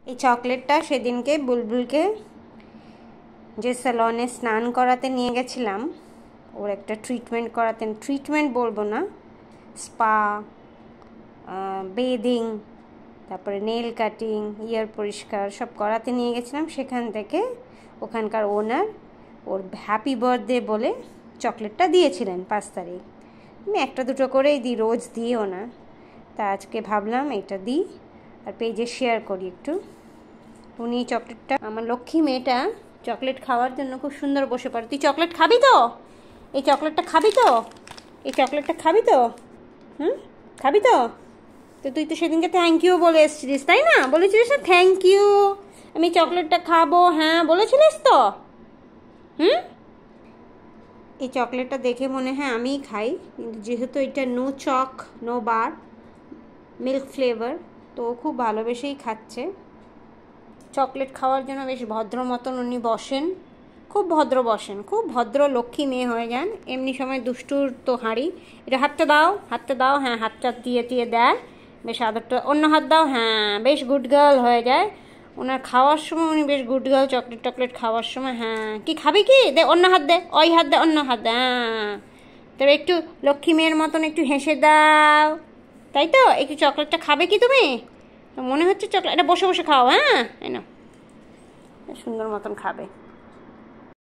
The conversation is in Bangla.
এই চকলেটটা সেদিনকে বুলবুলকে যে স্যালনে স্নান করাতে নিয়ে গেছিলাম, ওর একটা ট্রিটমেন্ট করাতে, ট্রিটমেন্ট বলবো না, স্পা, বেদিং, তারপরে নেল কাটিং, ইয়ার পরিষ্কার সব করাতে নিয়ে গেছিলাম। সেখান থেকে ওখানকার ওনার ওর হ্যাপি বার্থডে বলে চকলেটটা দিয়েছিলেন 5 তারিখ। আমি একটা দুটো করেই দিই, রোজ দিও না, তা আজকে ভাবলাম এটা দিই আর পেজে শেয়ার করি একটু। উনি চকলেটটা, আমার লক্ষ্মী মেয়েটা চকলেট খাওয়ার জন্য খুব সুন্দর বসে পড়ে। তুই চকলেট খাবি তো? এই চকলেটটা খাবি তো? এই চকলেটটা খাবি তো? খাবি তো? তো তুই তো সেদিনকে থ্যাংক ইউ বলে এসেছিলিস, তাই না? বলেছিলিস না থ্যাংক ইউ, আমি চকলেটটা খাবো, হ্যাঁ বলেছিলিস তো? এই চকলেটটা দেখে মনে হয় আমিই খাই, কিন্তু যেহেতু এটা নো চক নো বার, মিল্ক ফ্লেভার, তো খুব ভালোবেসেই খাচ্ছে। চকলেট খাওয়ার জন্য বেশ ভদ্র মতন উনি বসেন, খুব ভদ্র বসেন, খুব ভদ্র লক্ষ্মী মেয়ে হয়ে যান। এমনি সময় দুষ্টুর তো হাঁড়ি, এটা হাতটা দাও, হাতটা দাও, হ্যাঁ হাতটা দিয়ে দেয়, বেশ আদরটা, অন্য হাত দাও, হ্যাঁ বেশ গুড গার্ল হয়ে যায়। ওনার খাওয়ার সময় উনি বেশ গুড গার্ল, চকলেট খাওয়ার সময়। হ্যাঁ কি খাবি কি? দে অন্য হাত দে, ওই হাত দে, অন্য হাত দে, হ্যাঁ তবে একটু লক্ষ্মী মেয়ের মতন একটু হেসে দাও, তাই তো? একটু চকলেটটা খাবে কি তুমি? মনে হচ্ছে চকলেট, এটা বসে বসে খাও, হ্যাঁ এই না, সুন্দর মতন খাবে।